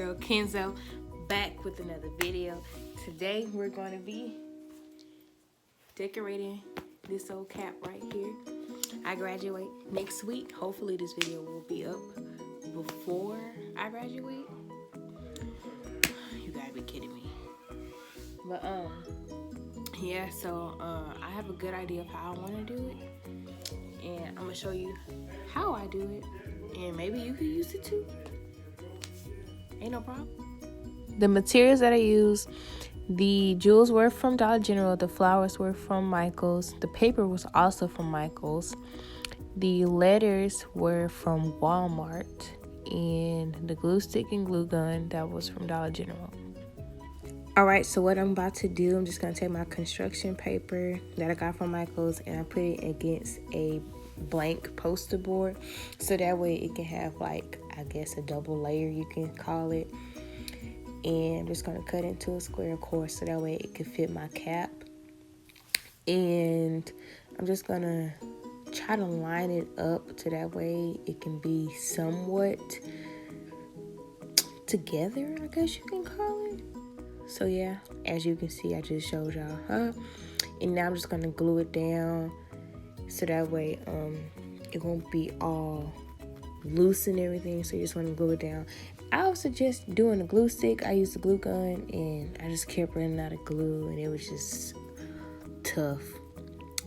girl Kenzo, back with another video. Today we're going to be decorating this old cap right here. I graduate next week. Hopefully this video will be up before I graduate. You gotta be kidding me. But yeah, so I have a good idea of how I want to do it, and I'm gonna show you how I do it, and maybe you could use it too. Ain't no problem. The materials that I use, the jewels were from Dollar General, the flowers were from Michael's, the paper was also from Michael's, the letters were from Walmart, and the glue stick and glue gun, that was from Dollar General. Alright, so what I'm about to do, I'm just going to take my construction paper that I got from Michael's and I put it against a blank poster board, so that way it can have, like, I guess a double layer, you can call it. And I'm just going to cut into a square, of course, so that way it can fit my cap. And I'm just going to try to line it up so that way it can be somewhat together, I guess you can call it. So yeah, as you can see, I just showed y'all, and now I'm just going to glue it down so that way it won't be all loose and everything. So you just want to glue it down. I would suggest doing a glue stick. I used a glue gun and I just kept running out of glue and it was just tough.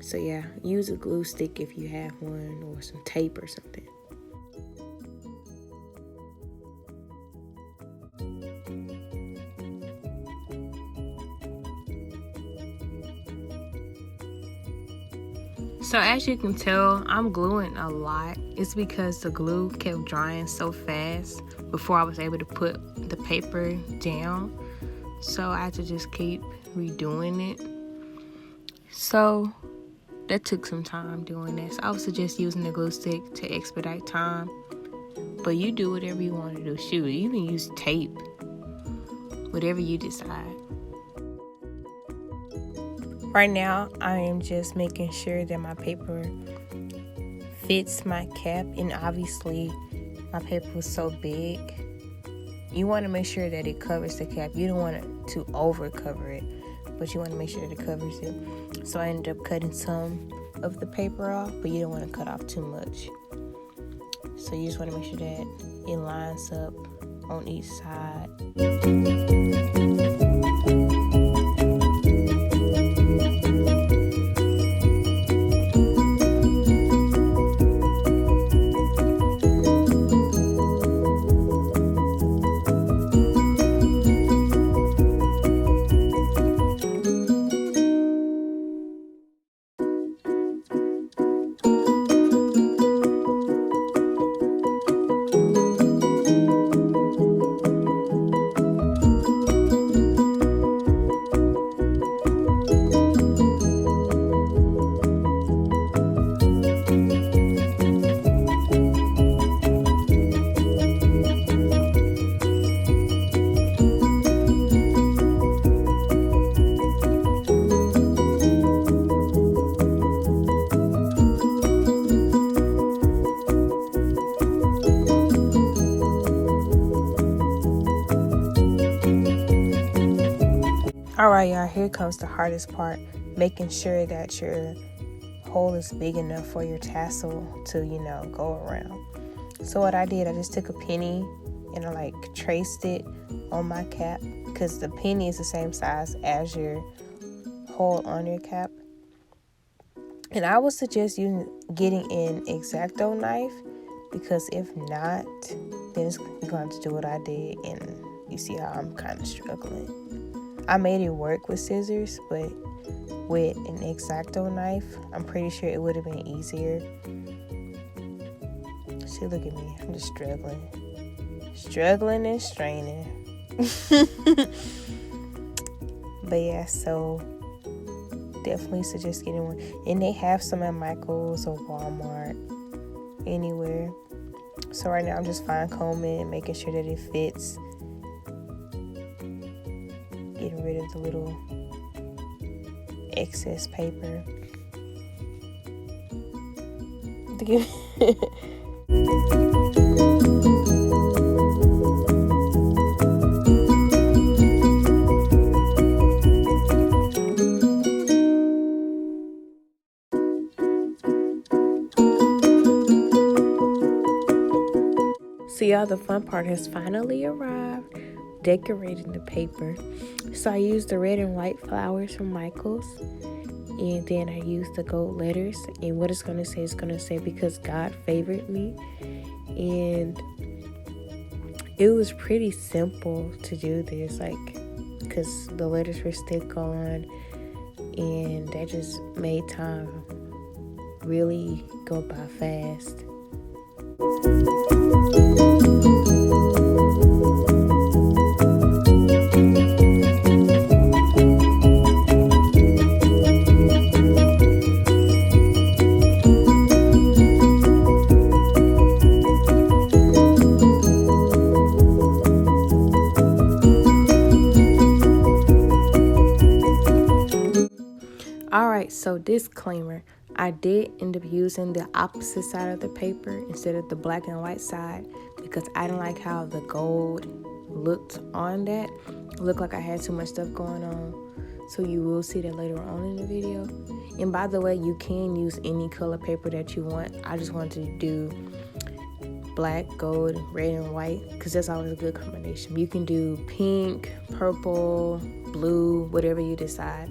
So yeah, use a glue stick if you have one, or some tape or something. So as you can tell, I'm gluing a lot. It's because the glue kept drying so fast before I was able to put the paper down. So I had to just keep redoing it. So that took some time doing this. I would suggest using the glue stick to expedite time. But you do whatever you want to do. Shoot, you can use tape. Whatever you decide. Right now, I am just making sure that my paper fits my cap, and obviously my paper was so big. You want to make sure that it covers the cap. You don't want it to over cover it, but you want to make sure that it covers it. So I ended up cutting some of the paper off, but you don't want to cut off too much. So you just want to make sure that it lines up on each side. Alright, y'all, here comes the hardest part. Making sure that your hole is big enough for your tassel to, go around. So what I did, I just took a penny and I traced it on my cap, because the penny is the same size as your hole on your cap. And I would suggest you getting an X-Acto knife, because if not, then you're going to have to do what I did, and you see how I'm kind of struggling. I made it work with scissors, but with an X-Acto knife, I'm pretty sure it would have been easier. See, look at me. I'm just struggling and straining. But yeah, so definitely suggest getting one. And they have some at Michael's or Walmart, anywhere. So right now I'm just fine combing, making sure that it fits. Getting rid of the little excess paper. y'all, the fun part has finally arrived. Decorating the paper. So I used the red and white flowers from Michael's. And then I used the gold letters. And what it's going to say is going to say, because God favored me. And it was pretty simple to do this. Because the letters were stick on. And that just made time really go by fast. Alright, so disclaimer, I did end up using the opposite side of the paper instead of the black and white side because I didn't like how the gold looked on that. It looked like I had too much stuff going on, so you will see that later on in the video. And by the way, you can use any color paper that you want. I just wanted to do black, gold, red, and white because that's always a good combination. You can do pink, purple, blue, whatever you decide.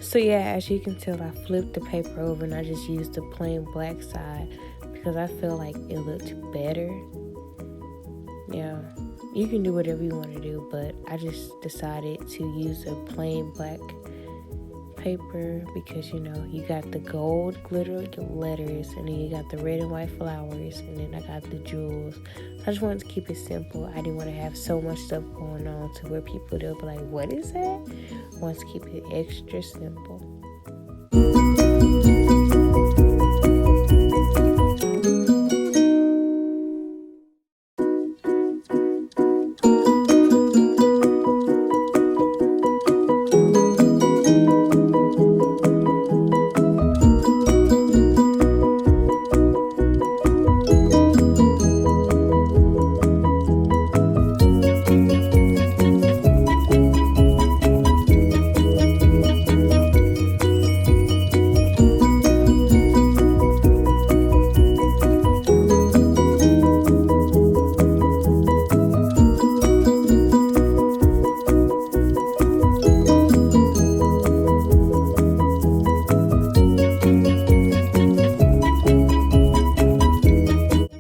So yeah, as you can tell, I flipped the paper over and I just used the plain black side because I feel like it looked better. Yeah, you can do whatever you want to do, but I just decided to use a plain black paper because, you know, you got the gold glitter letters and then you got the red and white flowers and then I got the jewels. I just wanted to keep it simple. I didn't want to have so much stuff going on to where people, they'll be like, what is that? I wanted to keep it extra simple.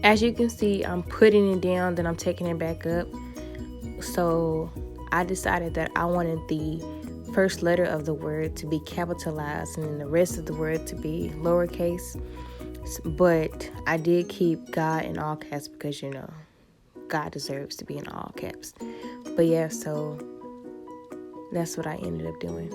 As you can see, I'm putting it down, then I'm taking it back up. So I decided that I wanted the first letter of the word to be capitalized and then the rest of the word to be lowercase. But I did keep God in all caps because, you know, God deserves to be in all caps. But yeah, so that's what I ended up doing.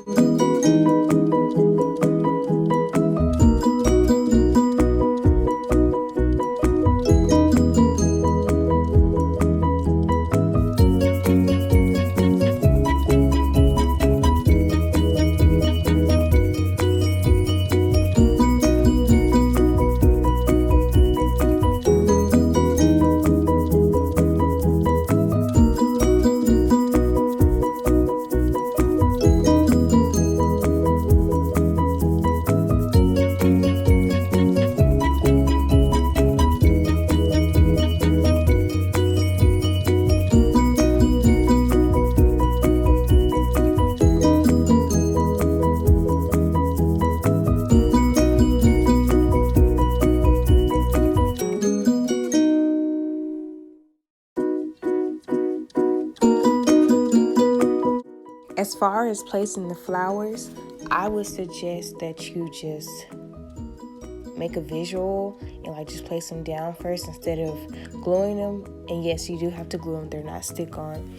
As far as placing the flowers, I would suggest that you just make a visual and like just place them down first instead of gluing them. And yes, you do have to glue them, they're not stick on.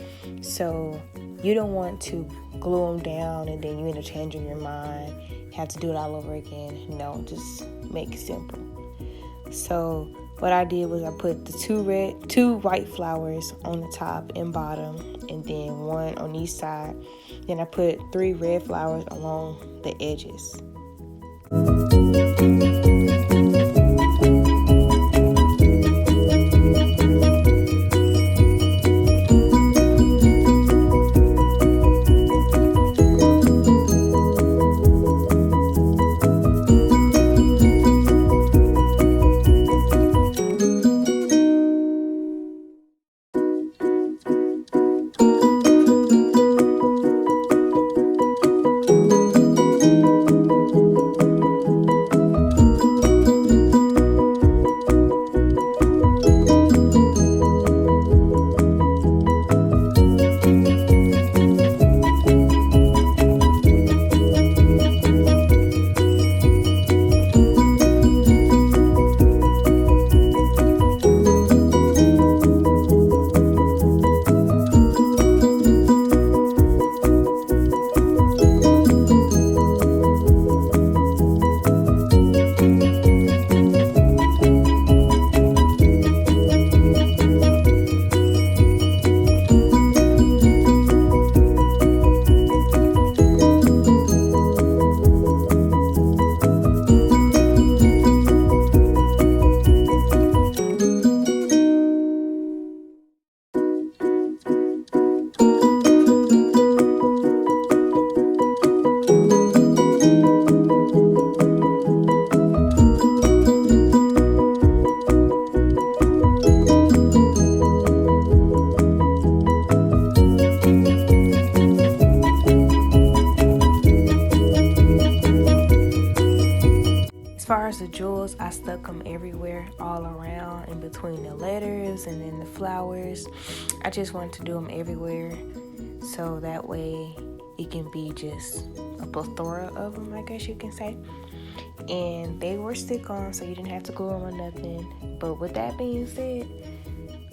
So you don't want to glue them down and then you end up changing your mind, have to do it all over again. No, just make it simple. So what I did was I put the two white flowers on the top and bottom, and then one on each side. Then I put 3 red flowers along the edges. As far as the jewels, I stuck them everywhere, all around, in between the letters and then the flowers. I just wanted to do them everywhere, so that way it can be just a plethora of them, I guess you can say. And they were stick-on, so you didn't have to glue them or nothing. But with that being said,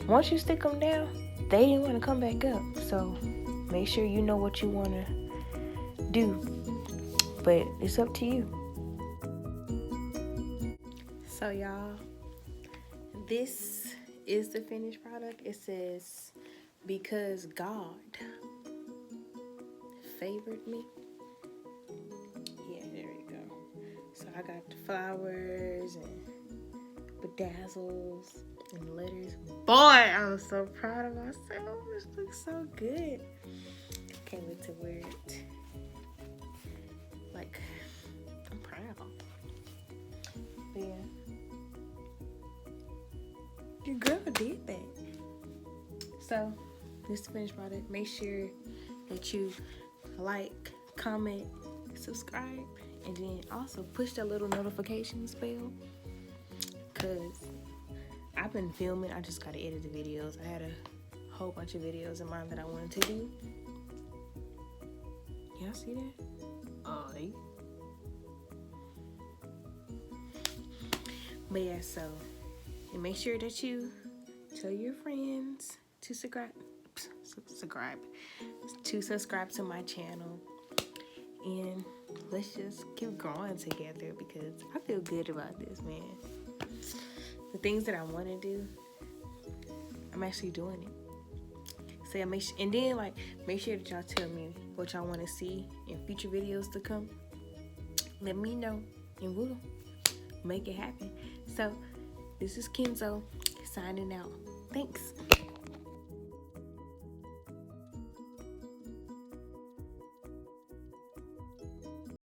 once you stick them down, they didn't want to come back up. So make sure you know what you want to do. But it's up to you. So y'all, this is the finished product. It says, because God favored me. Yeah, there we go. So I got the flowers and bedazzles and letters. Boy, I'm so proud of myself. This looks so good. Can't wait to wear it. Like, I'm proud. But yeah. Your girl did that. So, this is the finished product. Make sure that you like, comment, subscribe, and then also push that little notifications bell. Cause I've been filming. I just gotta edit the videos. I had a whole bunch of videos in mind that I wanted to do. Y'all see that? Oh, they. But yeah, so. And make sure that you tell your friends to subscribe to my channel. And let's just keep growing together because I feel good about this, man. The things that I want to do, I'm actually doing it. So and then like make sure that y'all tell me what y'all want to see in future videos to come. Let me know and we'll make it happen. So this is Kenzo signing out. Thanks.